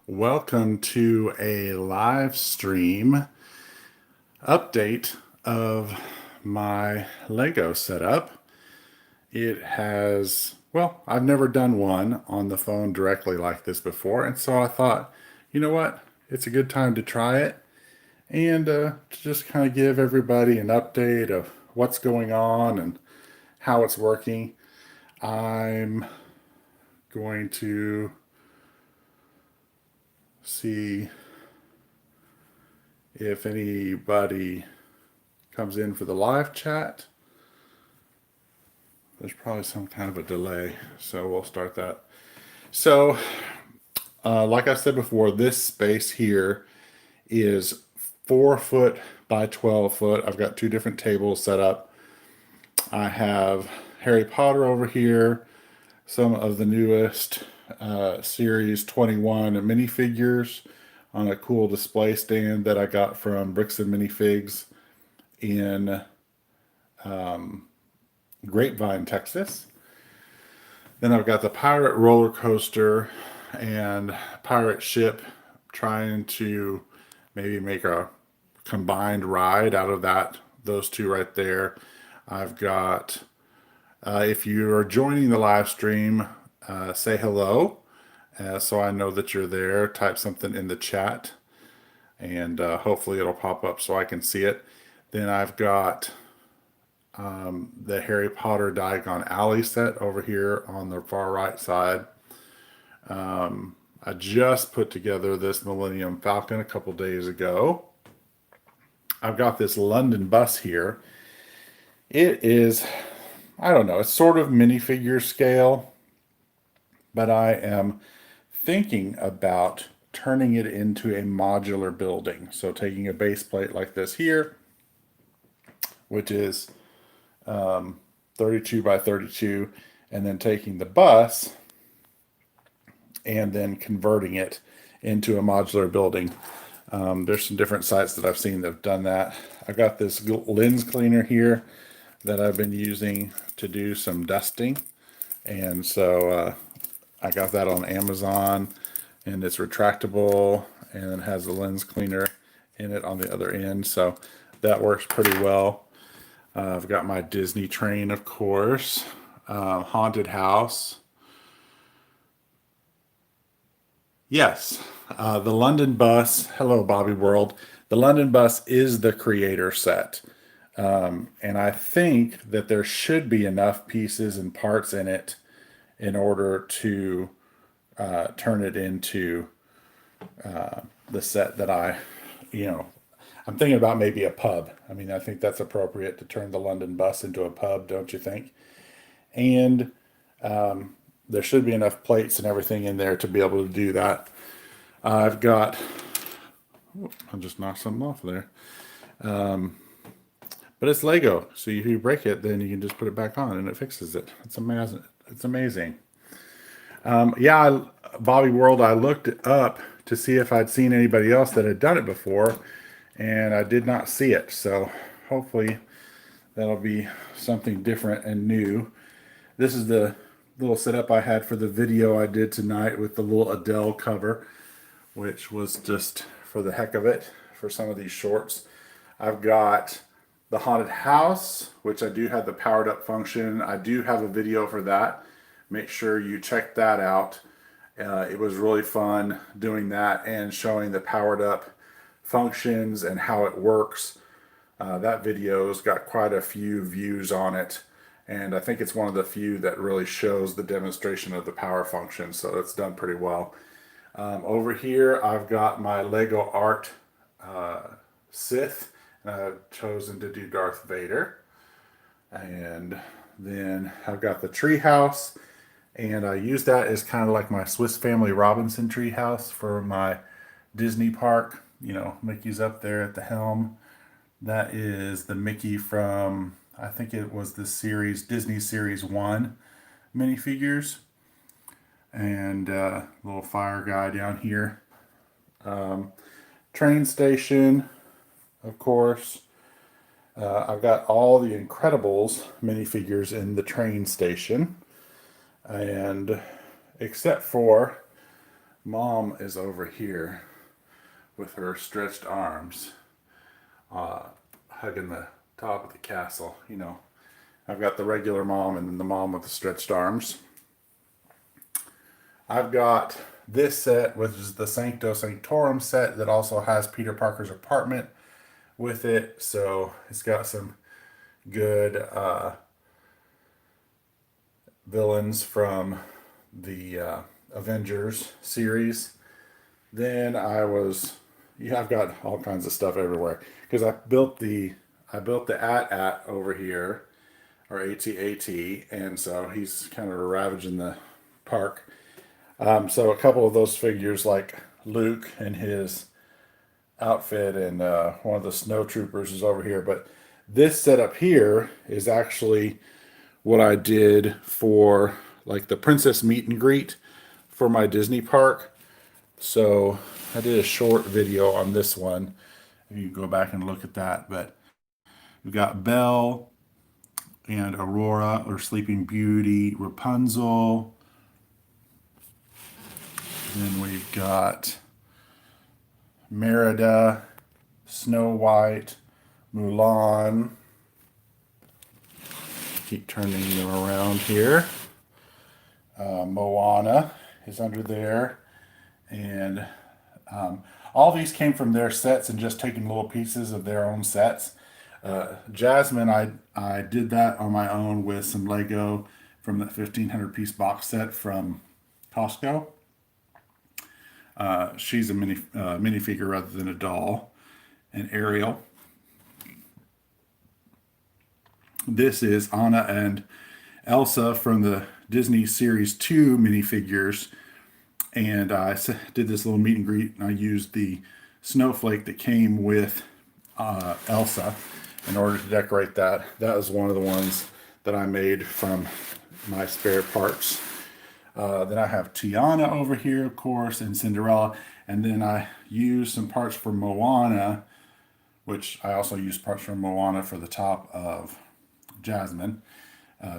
Welcome to a live stream update of my Lego setup. I've never done one on the phone directly like this before, and so I thought, you know what? It's a good time to try it and to just kind of give everybody an update of what's going on and how it's working. I'm going to see if anybody comes in for the live chat. There's probably some kind of a delay, so we'll start that. So, like I said before, this space here is 4 foot by 12 foot. I've got two different tables set up. I have Harry Potter over here, some of the newest Series 21 minifigures on a cool display stand that I got from Bricks and Minifigs in Grapevine, Texas. Then I've got the pirate roller coaster and pirate ship, trying to maybe make a combined ride out of those two right there. I've got, if you are joining the live stream, say hello, so I know that you're there. Type something in the chat, and hopefully it'll pop up so I can see it. Then I've got the Harry Potter Diagon Alley set over here on the far right side. I just put together this Millennium Falcon a couple days ago. I've got this London bus here. It is, I don't know, it's sort of minifigure scale, but I am thinking about turning it into a modular building. So taking a base plate like this here, which is 32 by 32, and then taking the bus and then converting it into a modular building. There's some different sites that I've seen that have done that. I've got this lens cleaner here that I've been using to do some dusting, and so I got that on Amazon, and it's retractable and it has a lens cleaner in it on the other end, so that works pretty well. I've got my Disney train, of course, haunted house. Yes, the London bus. Hello, Bobby World. The London bus is the creator set. And I think that there should be enough pieces and parts in it in order to turn it into the set that I'm thinking about maybe a pub. I mean, I think that's appropriate to turn the London bus into a pub, don't you think? And there should be enough plates and everything in there to be able to do that. I've got, I just knocked something off there. But it's Lego, so if you break it, then you can just put it back on and it fixes it. It's amazing. It's amazing. Bobby World, I looked it up to see if I'd seen anybody else that had done it before, and I did not see it. So hopefully that'll be something different and new. This is the little setup I had for the video I did tonight with the little Adele cover, which was just for the heck of it for some of these shorts. I've got the haunted house, which I do have the powered up function. I do have a video for that. Make sure you check that out. It was really fun doing that and showing the powered up functions and how it works. That video's got quite a few views on it, and I think it's one of the few that really shows the demonstration of the power function, so it's done pretty well. Over here I've got my Lego Art Sith, and I've chosen to do Darth Vader. And then I've got the treehouse, and I use that as kind of like my Swiss Family Robinson treehouse for my Disney park. You know, Mickey's up there at the helm. That is the Mickey from, I think it was the series, Disney Series 1 minifigures. And little fire guy down here. Train station, of course. I've got all the Incredibles minifigures in the train station. And except for Mom is over here with her stretched arms, hugging the top of the castle. You know, I've got the regular mom and then the mom with the stretched arms. I've got this set, which is the Sanctorum set that also has Peter Parker's apartment with it. So it's got some good villains from the Avengers series. Then I've got all kinds of stuff everywhere because I built the at over here, or AT-AT, and so he's kind of ravaging the park. So a couple of those figures, like Luke and his outfit, and one of the snow troopers is over here. But this setup here is actually what I did for like the princess meet and greet for my Disney park. So I did a short video on this one. You can go back and look at that. But we've got Belle and Aurora, or Sleeping Beauty, Rapunzel. Then we've got Merida, Snow White, Mulan. Keep turning them around here. Moana is under there. And all these came from their sets and just taking little pieces of their own sets. Jasmine, I did that on my own with some Lego from the 1,500 piece box set from Costco. She's a minifigure rather than a doll. And Ariel. This is Anna and Elsa from the Disney Series 2 minifigures. And I did this little meet and greet, and I used the snowflake that came with Elsa in order to decorate that. That was one of the ones that I made from my spare parts. Then I have Tiana over here, of course, and Cinderella. And then I used some parts for Moana, which I also used parts from Moana for the top of Jasmine.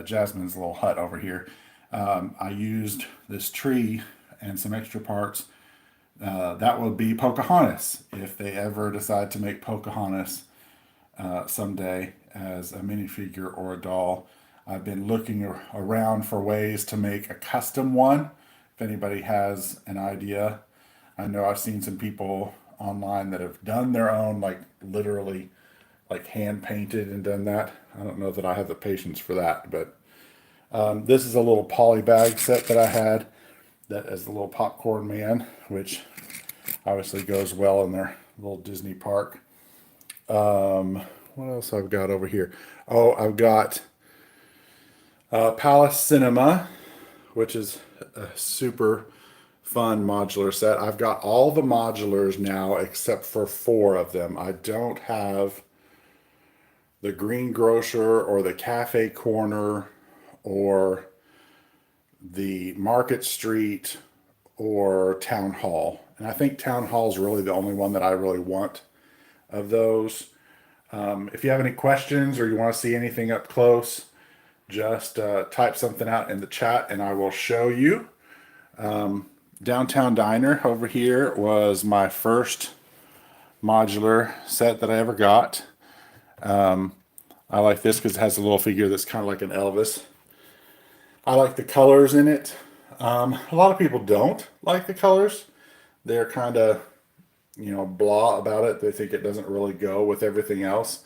Jasmine's little hut over here. I used this tree and some extra parts. That will be Pocahontas, if they ever decide to make Pocahontas someday as a minifigure or a doll. I've been looking around for ways to make a custom one. If anybody has an idea, I know I've seen some people online that have done their own, like literally like hand painted and done that. I don't know that I have the patience for that, but this is a little poly bag set that I had that is the little popcorn man, which obviously goes well in their little Disney park. What else I've got over here? Oh, I've got Palace Cinema, which is a super fun modular set. I've got all the modulars now except for 4 of them. I don't have the Green Grocer or the Cafe Corner or the Market Street or Town Hall. And I think Town Hall is really the only one that I really want of those. If you have any questions or you want to see anything up close, just type something out in the chat and I will show you. Downtown Diner over here was my first modular set that I ever got. I like this because it has a little figure that's kind of like an Elvis. I like the colors in it. A lot of people don't like the colors. They're kind of, blah about it. They think it doesn't really go with everything else.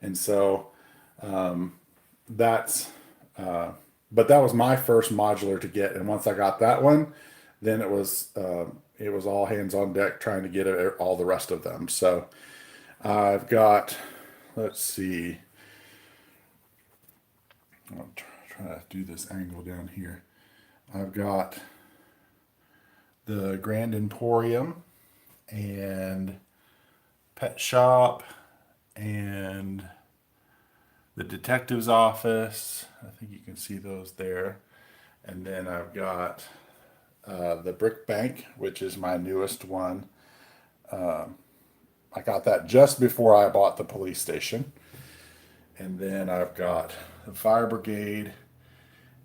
And so but that was my first modular to get. And once I got that one, then it was all hands on deck trying to get all the rest of them. So I've got, let's see, I'll try to do this angle down here. I've got the Grand Emporium and Pet Shop and the detective's office. I think you can see those there. And then I've got the Brick Bank, which is my newest one. I got that just before I bought the police station. And then I've got the Fire Brigade,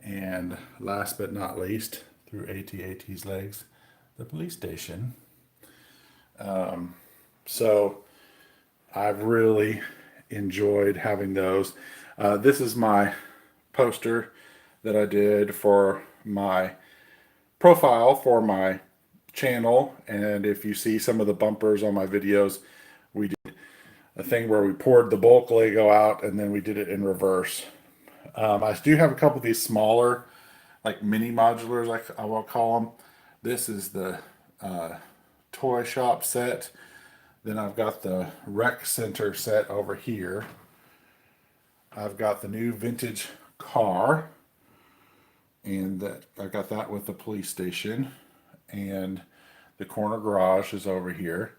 and last but not least, through AT-AT's legs, the police station. So I've really enjoyed having those. This is my poster that I did for my profile for my channel, and if you see some of the bumpers on my videos, we did a thing where we poured the bulk Lego out and then we did it in reverse. I do have a couple of these smaller, like mini modulars, like I will call them. This is the toy shop set. Then I've got the rec center set over here. I've got the new vintage car, and that I got that with the police station, and the corner garage is over here.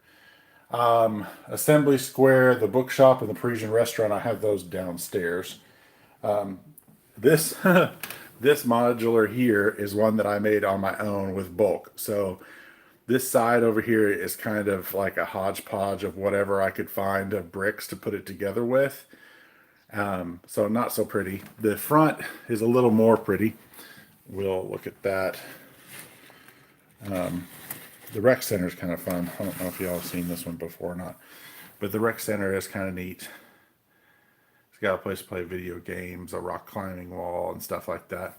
Assembly Square, the bookshop, and the Parisian restaurant, I have those downstairs. This this modular here is one that I made on my own with bulk. So this side over here is kind of like a hodgepodge of whatever I could find of bricks to put it together with. So not so pretty. The front is a little more pretty. We'll look at that. The rec center is kind of fun. I don't know if y'all have seen this one before or not, but the rec center is kind of neat. It's got a place to play video games, a rock climbing wall, and stuff like that.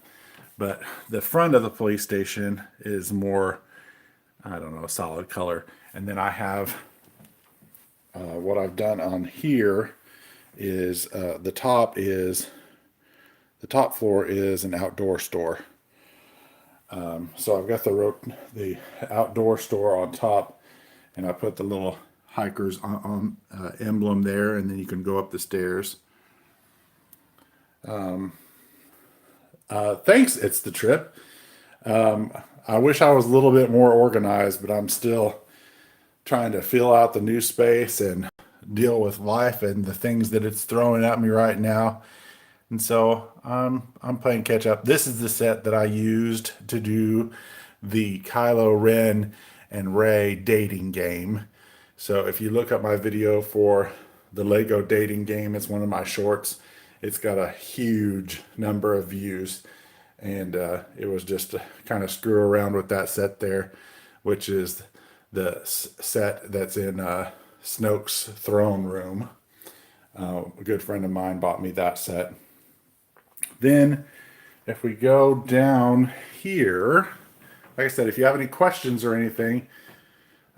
But the front of the police station is more, I don't know, a solid color. And then I have what I've done on here is the top floor is an outdoor store. So I've got the outdoor store on top, and I put the little hikers on emblem there, and then you can go up the stairs. Thanks, It's the Trip. I wish I was a little bit more organized, but I'm still trying to fill out the new space and deal with life and the things that it's throwing at me right now. And so I'm playing catch up. This is the set that I used to do the Kylo Ren and Rey dating game. So if you look up my video for the Lego dating game, it's one of my shorts. It's got a huge number of views. And it was just to kind of screw around with that set there, which is the set that's in Snoke's throne room. A good friend of mine bought me that set. Then if we go down here, like I said, if you have any questions or anything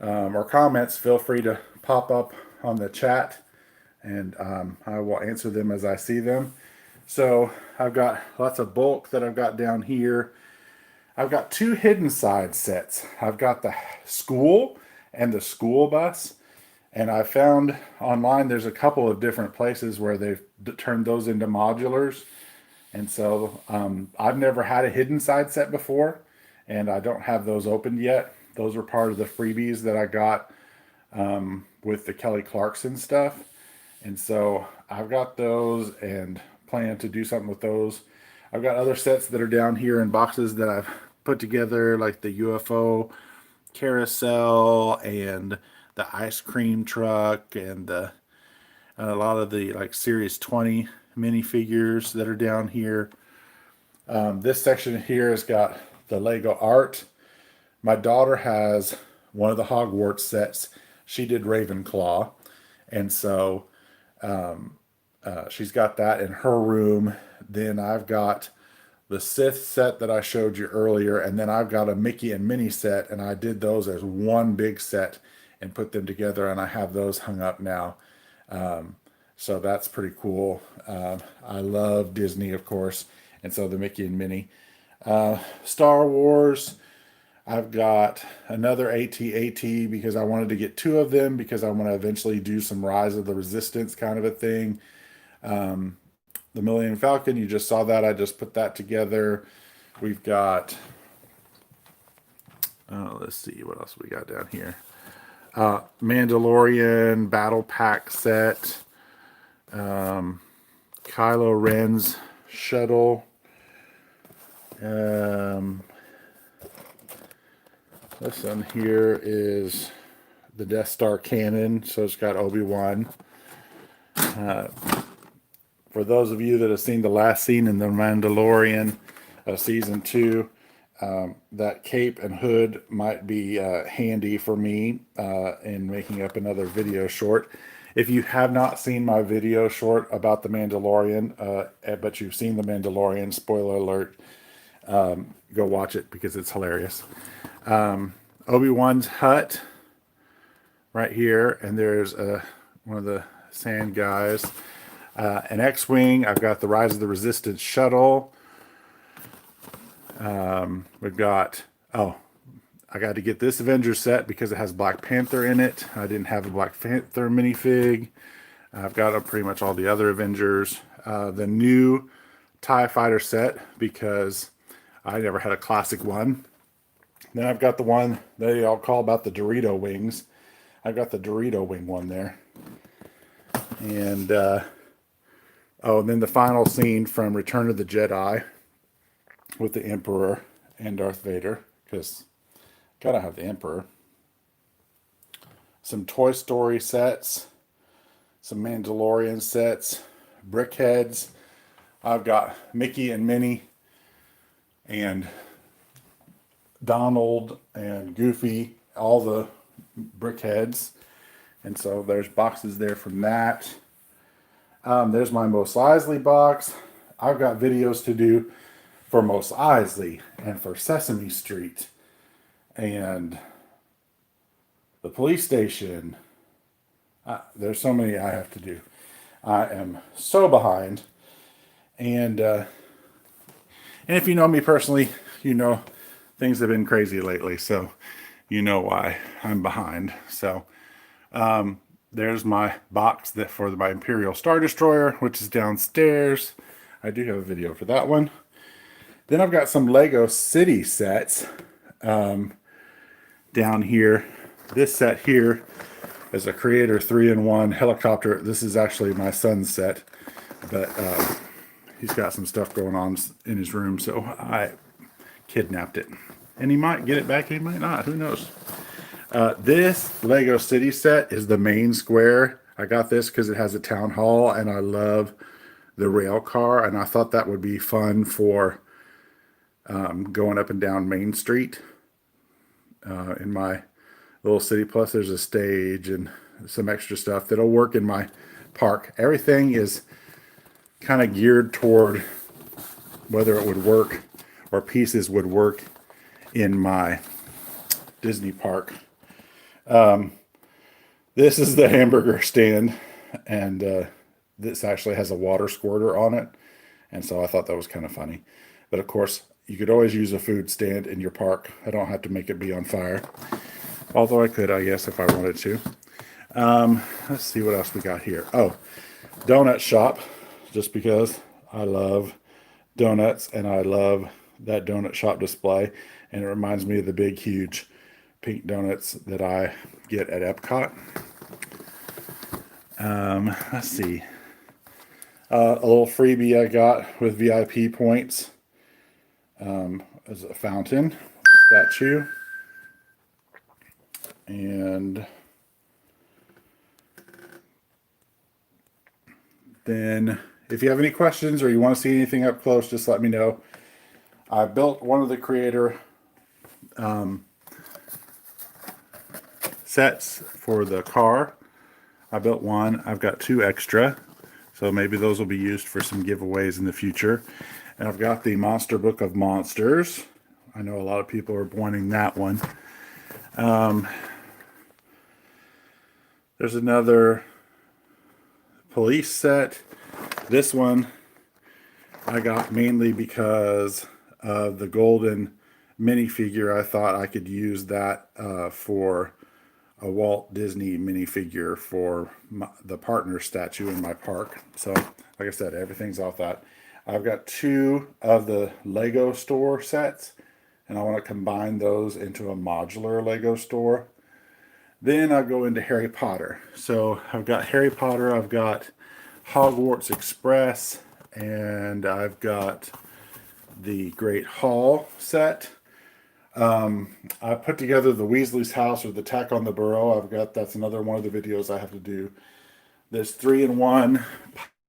or comments, feel free to pop up on the chat, and I will answer them as I see them. So I've got lots of bulk that I've got down here. I've got two hidden side sets. I've got the school and the school bus. And I found online there's a couple of different places where they've turned those into modulars. And so I've never had a hidden side set before, and I don't have those opened yet. Those were part of the freebies that I got with the Kelly Clarkson stuff. And so I've got those and plan to do something with those. I've got other sets that are down here in boxes that I've put together, like the UFO carousel and the ice cream truck and a lot of the like Series 20 minifigures that are down here. This section here has got the Lego art. My daughter has one of the Hogwarts sets. She did Ravenclaw, and so she's got that in her room. Then I've got the Sith set that I showed you earlier, and then I've got a Mickey and Minnie set, and I did those as one big set and put them together, and I have those hung up now. So that's pretty cool. I love Disney, of course, and so the Mickey and Minnie. Star Wars, I've got another AT-AT because I wanted to get two of them because I want to eventually do some Rise of the Resistance kind of a thing. The Millennium Falcon, you just saw that. I just put that together. We've got, let's see, what else we got down here. Mandalorian Battle Pack set. Kylo Ren's shuttle. This one here is the Death Star cannon, so it's got Obi-Wan. For those of you that have seen the last scene in The Mandalorian, Season 2, that cape and hood might be handy for me in making up another video short. If you have not seen my video short about The Mandalorian, but you've seen The Mandalorian, spoiler alert, go watch it because it's hilarious. Obi-Wan's hut right here, and there's one of the sand guys. An X-Wing. I've got the Rise of the Resistance shuttle. We've got, I got to get this Avengers set because it has Black Panther in it. I didn't have a Black Panther minifig. I've got pretty much all the other Avengers. The new TIE Fighter set because I never had a classic one. Then I've got the one they all call about the Dorito wings. I've got the Dorito wing one there. And, and then the final scene from Return of the Jedi with the Emperor and Darth Vader, because gotta have the Emperor. Some Toy Story sets, some Mandalorian sets, Brickheads. I've got Mickey and Minnie and Donald and Goofy, all the Brickheads. And so there's boxes there from that. There's my Mos Eisley box. I've got videos to do for Mos Eisley and for Sesame Street and the police station. There's so many I have to do. I am so behind. And if you know me personally, you know things have been crazy lately. So you know why I'm behind. So there's my box for my Imperial Star Destroyer, which is downstairs. I do have a video for that one. Then I've got some Lego City sets down here. This set here is a Creator 3-in-1 helicopter. This is actually my son's set, but he's got some stuff going on in his room, so I kidnapped it. And he might get it back, he might not, who knows. This Lego City set is the main square. I got this because it has a town hall, and I love the rail car, and I thought that would be fun for going up and down Main Street in my little city. Plus there's a stage and some extra stuff that'll work in my park. Everything is kind of geared toward whether it would work or pieces would work in my Disney park. This is the hamburger stand, and this actually has a water squirter on it, and so I thought that was kind of funny. But of course, you could always use a food stand in your park. I don't have to make it be on fire, although I could, I guess, if I wanted to. Let's see what else we got here. Oh, donut shop, just because I love donuts and I love that donut shop display, and it reminds me of the big, huge pink donuts that I get at Epcot. Let's see. A little freebie I got with VIP points as a fountain statue. And then if you have any questions or you want to see anything up close, just let me know. I built one of the Creator sets for the car. I built one. I've got 2 extra, so maybe those will be used for some giveaways in the future. And I've got the Monster Book of Monsters. I know a lot of people are wanting that one. There's another police set. This one I got mainly because of the golden minifigure. I thought I could use that for a Walt Disney minifigure for the partner statue in my park. So, like I said, everything's off that. I've got 2 of the Lego store sets, and I want to combine those into a modular Lego store. Then I'll go into Harry Potter. So I've got Harry Potter, I've got Hogwarts Express, and I've got the Great Hall set. I put together the Weasley's house, or the Attack on the Burrow. That's another one of the videos I have to do. This 3-in-1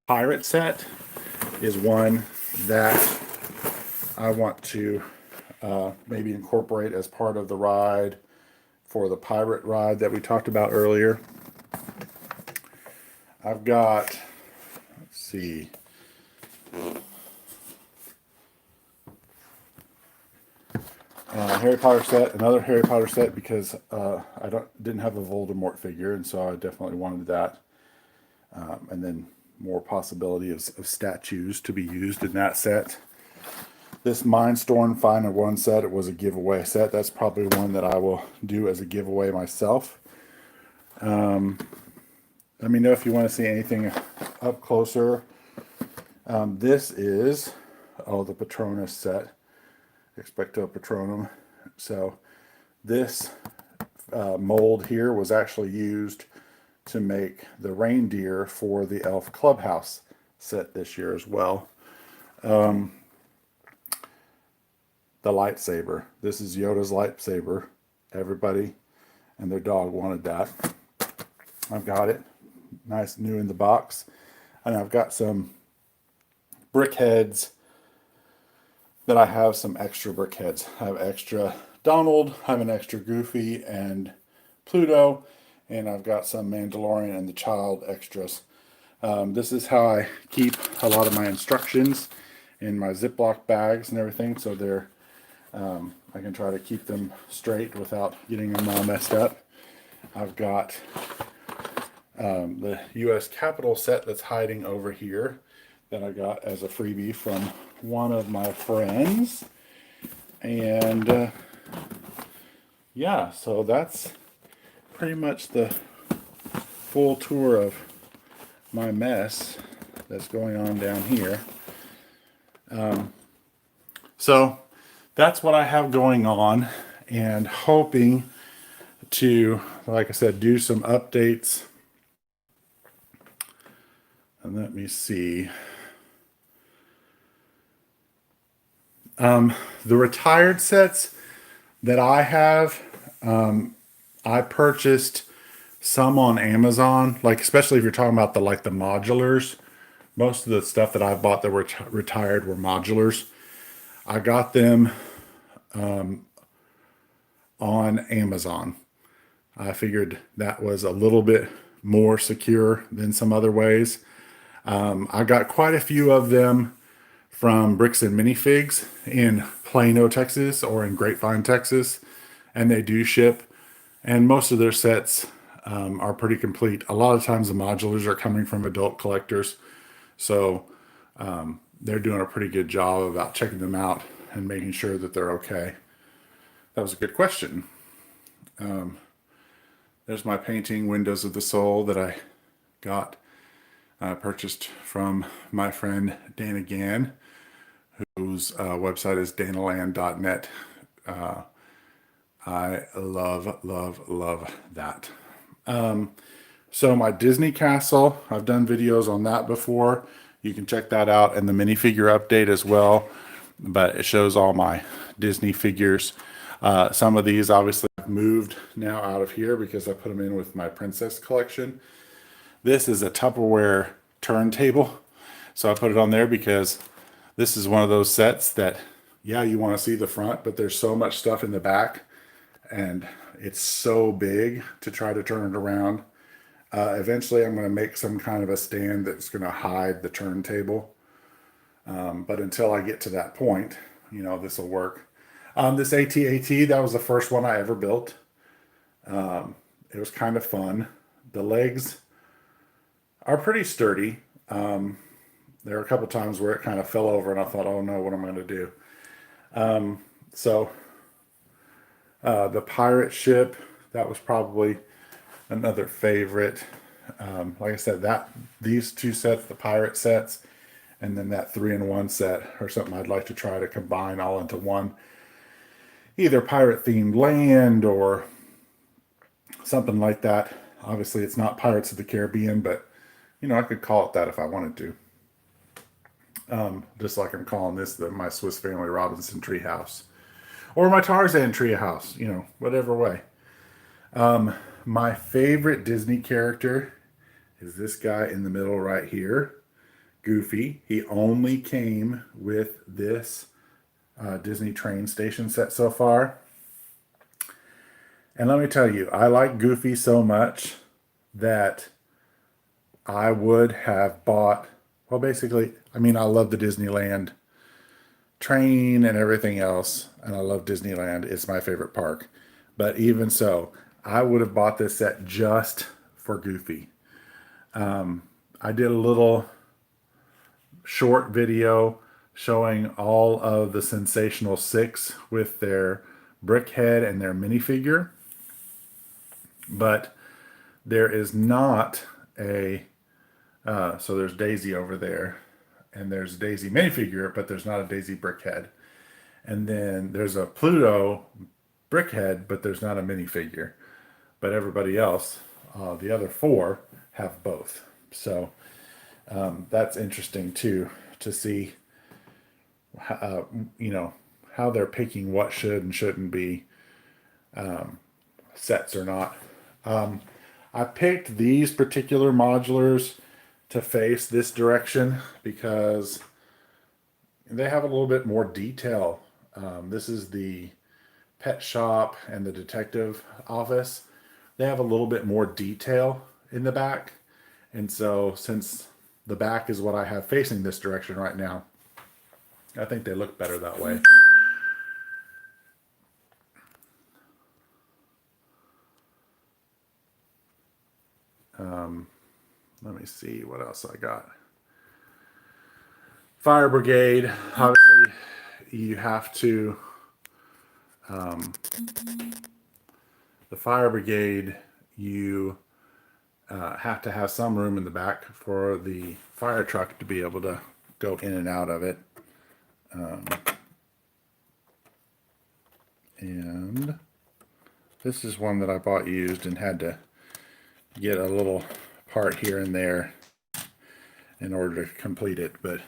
pirate set is one that I want to maybe incorporate as part of the ride for the pirate ride that we talked about earlier. I've got, let's see, Harry Potter set, another Harry Potter set, because I didn't have a Voldemort figure, and so I definitely wanted that. And then more possibility of statues to be used in that set. This Mindstorm Final One set, it was a giveaway set. That's probably one that I will do as a giveaway myself. Let me know if you want to see anything up closer. This is, the Patronus set. Expecto Patronum. So this mold here was actually used to make the reindeer for the Elf Clubhouse set this year as well. The lightsaber. This is Yoda's lightsaber. Everybody and their dog wanted that. I've got it. Nice new in the box. And I've got some brick heads that I have some extra brick heads. I have extra Donald, I have an extra Goofy and Pluto, and I've got some Mandalorian and the Child extras. This is how I keep a lot of my instructions in my Ziploc bags and everything, so they're I can try to keep them straight without getting them all messed up. I've got the U.S. Capitol set that's hiding over here that I got as a freebie from one of my friends. And yeah, so that's pretty much the full tour of my mess that's going on down here. So that's what I have going on, and hoping to, like I said, do some updates. And let me see. The retired sets that I have, I purchased some on Amazon, like especially if you're talking about the modulars. Most of the stuff that I bought that were retired were modulars. I got them on Amazon. I figured that was a little bit more secure than some other ways. I got quite a few of them from Bricks and Minifigs in Plano, Texas, or in Grapevine, Texas, and they do ship. And most of their sets are pretty complete. A lot of times the modulars are coming from adult collectors, so they're doing a pretty good job about checking them out and making sure that they're okay. That was a good question. There's my painting, Windows of the Soul, that I got purchased from my friend Dana Gann, whose website is danaland.net. I love that. So my Disney Castle, I've done videos on that before. You can check that out, and the minifigure update as well. But it shows all my Disney figures. Some of these obviously I've moved now out of here because I put them in with my princess collection. This is a Tupperware turntable, so I put it on there because this is one of those sets that, yeah, you want to see the front, but there's so much stuff in the back, and it's so big to try to turn it around. Eventually, I'm going to make some kind of a stand that's going to hide the turntable. But until I get to that point, this will work. This AT-AT, that was the first one I ever built. It was kind of fun. The legs are pretty sturdy. There were a couple times where it kind of fell over and I thought, oh no, what am I going to do? The pirate ship, that was probably another favorite. Like I said, these two sets, the pirate sets, and then that 3-in-1 set are something I'd like to try to combine all into one. Either pirate themed land or something like that. Obviously it's not Pirates of the Caribbean, but I could call it that if I wanted to. Just like I'm calling this my Swiss Family Robinson treehouse. Or my Tarzan treehouse, whatever way. My favorite Disney character is this guy in the middle right here, Goofy. He only came with this Disney train station set so far. And let me tell you, I like Goofy so much that I would have bought, well, basically, I mean, I love the Disneyland train and everything else, and I love Disneyland. It's my favorite park. But even so, I would have bought this set just for Goofy. I did a little short video showing all of the Sensational Six with their brick head and their minifigure. But there is not a, so there's Daisy over there, and there's Daisy minifigure, but there's not a Daisy brickhead. And then there's a Pluto brickhead, but there's not a minifigure. But everybody else, the other four, have both. So that's interesting too, to see, how they're picking what should and shouldn't be sets or not. I picked these particular modulars to face this direction because they have a little bit more detail. This is the pet shop and the detective office. They have a little bit more detail in the back. And so since the back is what I have facing this direction right now, I think they look better that way. Let me see what else I got. Fire brigade, obviously you have to, the fire brigade, you have to have some room in the back for the fire truck to be able to go in and out of it. And this is one that I bought used and had to get a little part here and there in order to complete it, but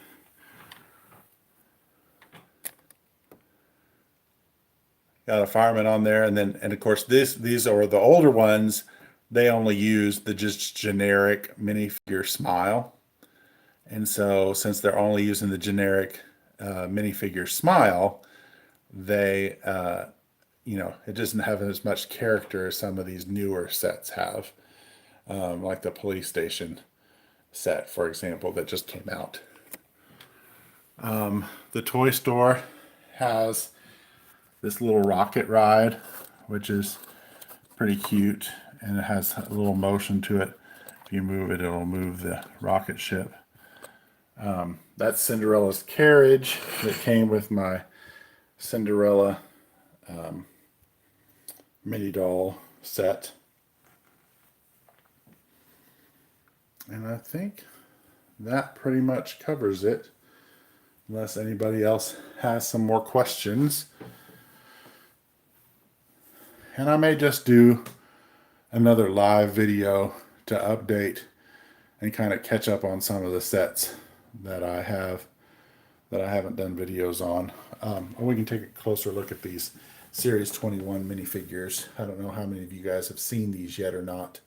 got a fireman on there. And then, and of course these are the older ones. They only use the just generic minifigure smile. And so since they're only using the generic minifigure smile, they, it doesn't have as much character as some of these newer sets have. Like the police station set, for example, that just came out. The toy store has this little rocket ride, which is pretty cute, and it has a little motion to it. If you move it, it'll move the rocket ship. That's Cinderella's carriage that came with my Cinderella mini doll set. And I think that pretty much covers it, unless anybody else has some more questions. And I may just do another live video to update and kind of catch up on some of the sets that I haven't done videos on. We can take a closer look at these Series 21 minifigures. I don't know how many of you guys have seen these yet or not.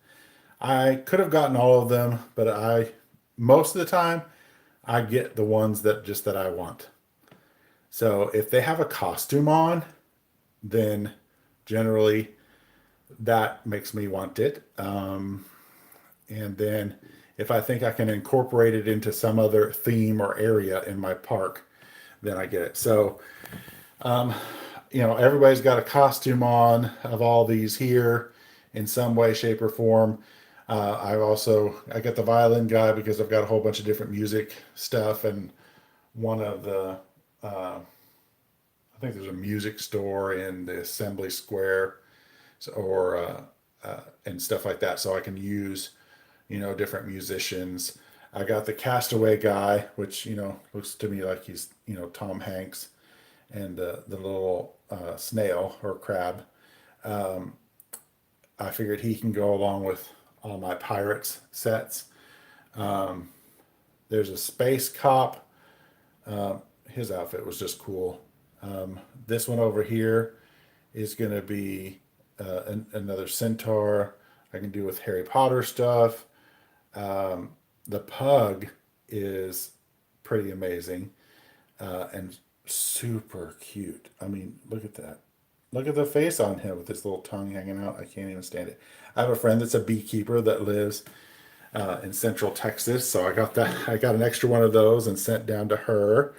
I could have gotten all of them, but most of the time I get the ones that I want. So if they have a costume on, then generally that makes me want it. And then if I think I can incorporate it into some other theme or area in my park, then I get it. So, everybody's got a costume on of all these here in some way, shape, or form. I got the violin guy because I've got a whole bunch of different music stuff, and one of the, I think there's a music store in the Assembly Square, and stuff like that. So I can use, different musicians. I got the Castaway guy, which, looks to me like he's, Tom Hanks, and the little snail or crab. I figured he can go along with all my Pirates sets. There's a space cop. His outfit was just cool. This one over here is going to be another centaur. I can do with Harry Potter stuff. The pug is pretty amazing. And super cute. I mean, look at that. Look at the face on him with his little tongue hanging out. I can't even stand it. I have a friend that's a beekeeper that lives in Central Texas, so I got that. I got an extra one of those and sent down to her.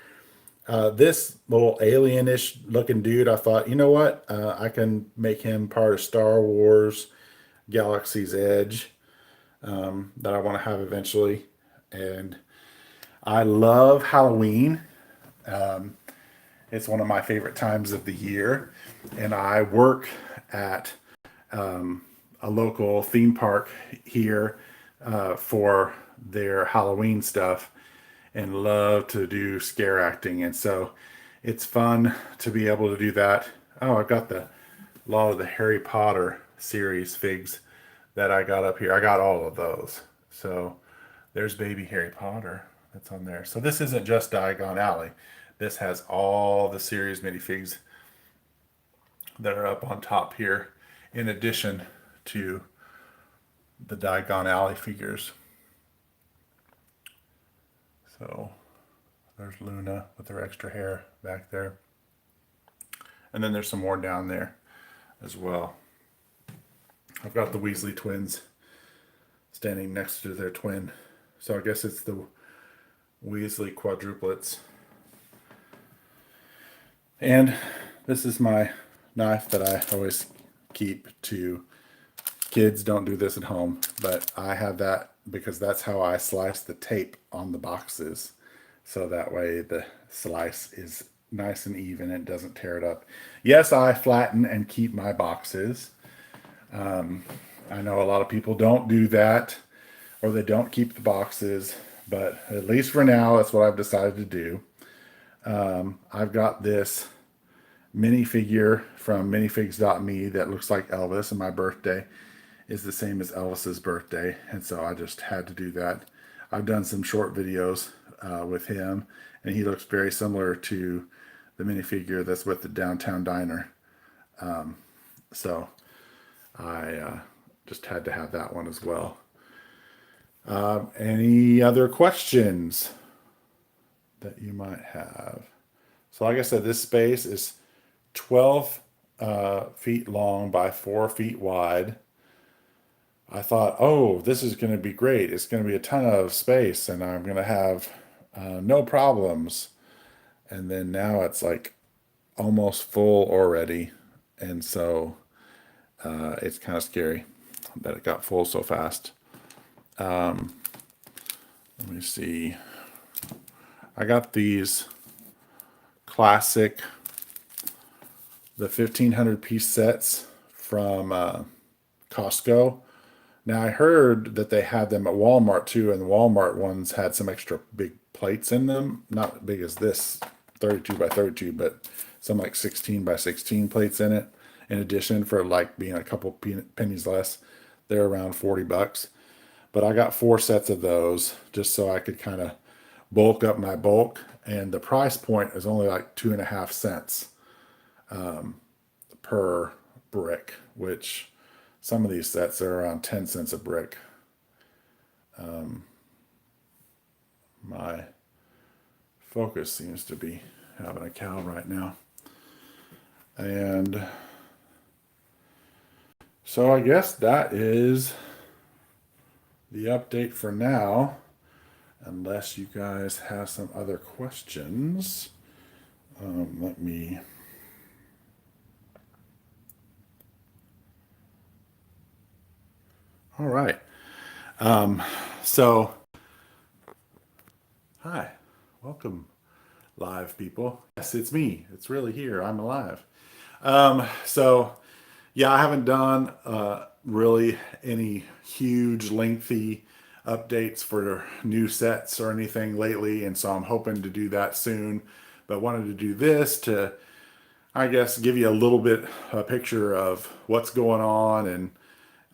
This little alien-ish looking dude, I thought, you know what? I can make him part of Star Wars Galaxy's Edge that I want to have eventually. And I love Halloween. It's one of my favorite times of the year. And I work at a local theme park here for their Halloween stuff and love to do scare acting. And so it's fun to be able to do that. Oh, I've got a lot of the Harry Potter series figs that I got up here. I got all of those. So there's baby Harry Potter that's on there. So this isn't just Diagon Alley. This has all the series minifigs that are up on top here, in addition to the Diagon Alley figures. So there's Luna with her extra hair back there. And then there's some more down there as well. I've got the Weasley twins standing next to their twin. So I guess it's the Weasley quadruplets. And this is my knife that I always keep to kids. Don't do this at home, but I have that because that's how I slice the tape on the boxes. So that way the slice is nice and even and doesn't tear it up. Yes, I flatten and keep my boxes. I know a lot of people don't do that, or they don't keep the boxes, but at least for now, that's what I've decided to do. I've got this minifigure from minifigs.me that looks like Elvis, and my birthday is the same as Elvis's birthday, and so I just had to do that. I've done some short videos with him, and he looks very similar to the minifigure that's with the Downtown Diner. So I just had to have that one as well. Any other questions that you might have? So like I said, this space is 12 feet long by 4 feet wide. I thought, oh, this is going to be great. It's going to be a ton of space and I'm going to have no problems. And then now it's like almost full already. And so it's kind of scary that it got full so fast. Let me see. I got these classic, the 1,500 piece sets from Costco. Now I heard that they had them at Walmart too, and the Walmart ones had some extra big plates in them. Not big as this 32 by 32, but some like 16 by 16 plates in it. In addition, for like being a couple pennies less, they're around $40. But I got 4 sets of those just so I could kind of bulk up my bulk. And the price point is only like 2.5 cents per brick, which some of these sets are around 10 cents a brick. My focus seems to be having a cow right now. And so I guess that is the update for now, unless you guys have some other questions. Let me... All right. So, hi, welcome, live people. Yes, it's me. It's really here. I'm alive. So, yeah, I haven't done really any huge, lengthy updates for new sets or anything lately, and so I'm hoping to do that soon. But wanted to do this to, I guess, give you a little bit a picture of what's going on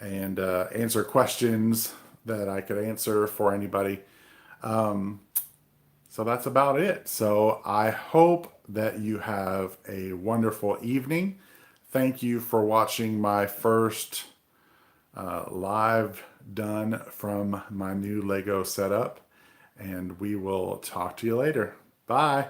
and answer questions that I could answer for anybody. So that's about it. So I hope that you have a wonderful evening. Thank you for watching my first live done from my new Lego setup, and we will talk to you later. Bye.